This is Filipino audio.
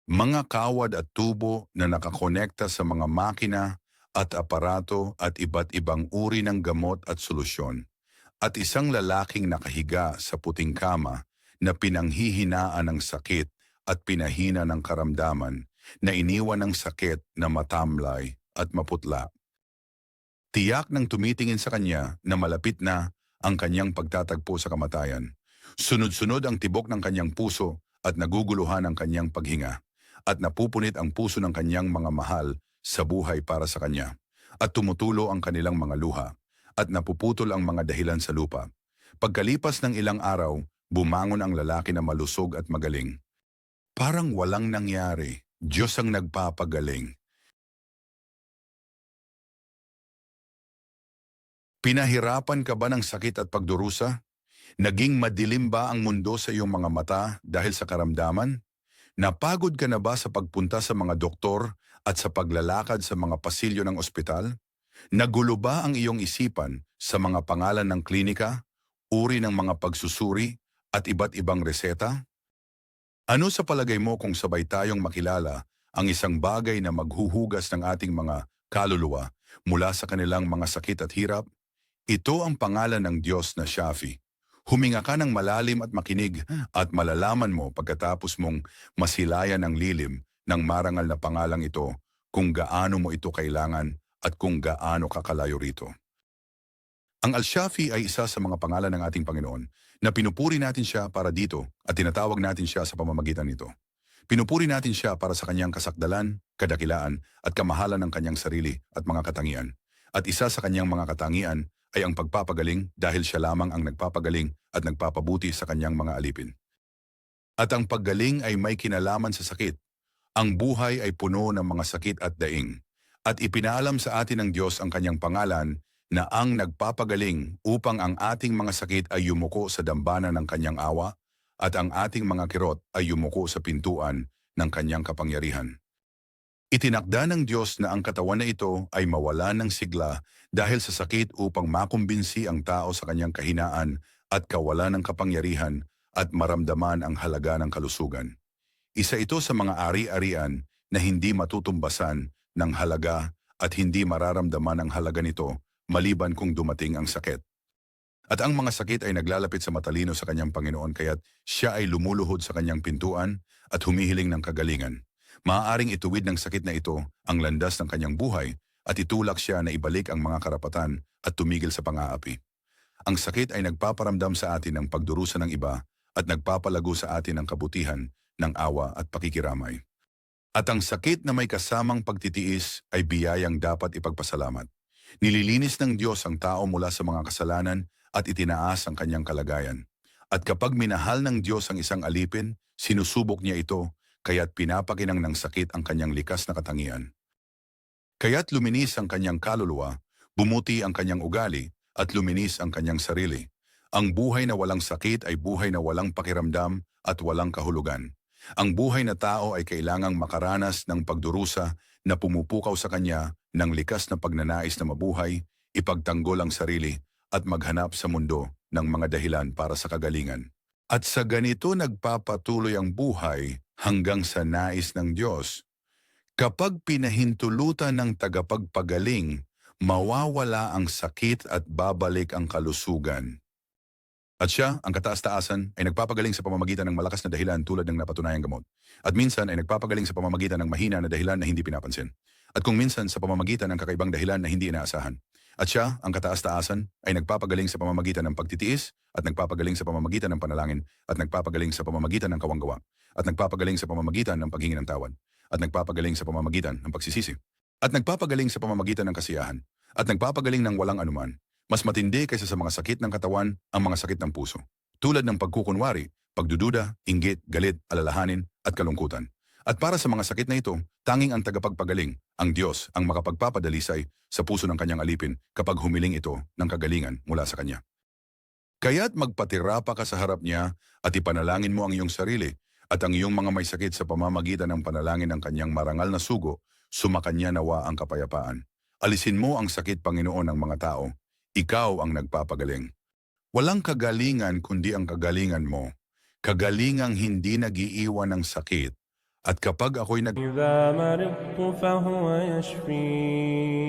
Mga kawad at tubo na nakakonekta sa mga makina at aparato at iba't ibang uri ng gamot at solusyon. At isang lalaking nakahiga sa puting kama na pinanghihinaan ng sakit at pinahina ng karamdaman na iniwan ng sakit na matamlay at maputla. Tiyak ng tumitingin sa kanya na malapit na ang kanyang pagtatagpo sa kamatayan. Sunod-sunod ang tibok ng kanyang puso at naguguluhan ang kanyang paghinga. At napupunit ang puso ng kanyang mga mahal sa buhay para sa kanya. At tumutulo ang kanilang mga luha. At napuputol ang mga dahilan sa lupa. Pagkalipas ng ilang araw, bumangon ang lalaki na malusog at magaling. Parang walang nangyari. Diyos ang nagpapagaling. Pinahirapan ka ba ng sakit at pagdurusa? Naging madilim ba ang mundo sa iyong mga mata dahil sa karamdaman? Napagod ka na ba sa pagpunta sa mga doktor at sa paglalakad sa mga pasilyo ng ospital? Nagulo ba ang iyong isipan sa mga pangalan ng klinika, uri ng mga pagsusuri at iba't ibang reseta? Ano sa palagay mo kung sabay tayong makilala ang isang bagay na maghuhugas ng ating mga kaluluwa mula sa kanilang mga sakit at hirap? Ito ang pangalan ng Diyos na Shafi. Huminga ka ng malalim at makinig at malalaman mo pagkatapos mong masilayan ang lilim ng marangal na pangalang ito kung gaano mo ito kailangan at kung gaano kakalayo rito. Ang Al-Shafi ay isa sa mga pangalan ng ating Panginoon na pinupuri natin siya para dito at tinatawag natin siya sa pamamagitan nito. Pinupuri natin siya para sa kanyang kasakdalan, kadakilaan at kamahalan ng kanyang sarili at mga katangian. At isa sa kanyang mga katangian ay ang pagpapagaling dahil siya lamang ang nagpapagaling at nagpapabuti sa kanyang mga alipin. At ang paggaling ay may kinalaman sa sakit. Ang buhay ay puno ng mga sakit at daing. At ipinaalam sa atin ng Diyos ang kanyang pangalan na ang nagpapagaling upang ang ating mga sakit ay yumuko sa dambana ng kanyang awa at ang ating mga kirot ay yumuko sa pintuan ng kanyang kapangyarihan. Itinakda ng Diyos na ang katawan na ito ay mawalan ng sigla dahil sa sakit upang makumbinsi ang tao sa kanyang kahinaan at kawalan ng kapangyarihan at maramdaman ang halaga ng kalusugan. Isa ito sa mga ari-arian na hindi matutumbasan ng halaga at hindi mararamdaman ang halaga nito maliban kung dumating ang sakit. At ang mga sakit ay naglalapit sa matalino sa kanyang Panginoon kaya't siya ay lumuluhod sa kanyang pintuan at humihiling ng kagalingan. Maaaring ituwid ng sakit na ito ang landas ng kanyang buhay at itulak siya na ibalik ang mga karapatan at tumigil sa pang-aapi. Ang sakit ay nagpaparamdam sa atin ng pagdurusa ng iba at nagpapalago sa atin ng kabutihan, ng awa at pakikiramay. At ang sakit na may kasamang pagtitiis ay biyayang dapat ipagpasalamat. Nililinis ng Diyos ang tao mula sa mga kasalanan at itinaas ang kanyang kalagayan. At kapag minahal ng Diyos ang isang alipin, sinusubok niya ito, kaya't pinapakinang ng sakit ang kanyang likas na katangian. Kaya't luminis ang kanyang kaluluwa, bumuti ang kanyang ugali, at luminis ang kanyang sarili. Ang buhay na walang sakit ay buhay na walang pakiramdam at walang kahulugan. Ang buhay na tao ay kailangang makaranas ng pagdurusa na pumupukaw sa kanya ng likas na pagnanais na mabuhay, ipagtanggol ang sarili, at maghanap sa mundo ng mga dahilan para sa kagalingan. At sa ganito nagpapatuloy ang buhay hanggang sa nais ng Diyos. Kapag pinahintulutan ng tagapagpagaling, mawawala ang sakit at babalik ang kalusugan. At siya, ang kataas-taasan, ay nagpapagaling sa pamamagitan ng malakas na dahilan tulad ng napatunayang gamot. At minsan ay nagpapagaling sa pamamagitan ng mahina na dahilan na hindi pinapansin. At kung minsan sa pamamagitan ng kakaibang dahilan na hindi inaasahan. At siya, ang kataas-taasan, ay nagpapagaling sa pamamagitan ng pagtitiis, at nagpapagaling sa pamamagitan ng panalangin, at nagpapagaling sa pamamagitan ng kawanggawa, at nagpapagaling sa pamamagitan ng paghingi ng tawad, at nagpapagaling sa pamamagitan ng pagsisisi, at nagpapagaling sa pamamagitan ng kasiyahan, at nagpapagaling ng walang anuman. Mas matindi kaysa sa mga sakit ng katawan ang mga sakit ng puso. Tulad ng pagkukunwari, pagdududa, inggit, galit, alalahanin, at kalungkutan. At para sa mga sakit na ito, tanging ang tagapagpagaling, ang Diyos, ang makapagpapadalisay sa puso ng kanyang alipin kapag humiling ito ng kagalingan mula sa kanya. Kaya't magpatira pa ka sa harap niya at ipanalangin mo ang iyong sarili at ang iyong mga may sakit sa pamamagitan ng panalangin ng kanyang marangal na sugo, sumakanya nawa ang kapayapaan. Alisin mo ang sakit, Panginoon, ng mga tao. Ikaw ang nagpapagaling. Walang kagalingan kundi ang kagalingan mo. Kagalingang hindi nag-iiwan ng sakit At kapag ako'y إذا مرضت فهو يشفين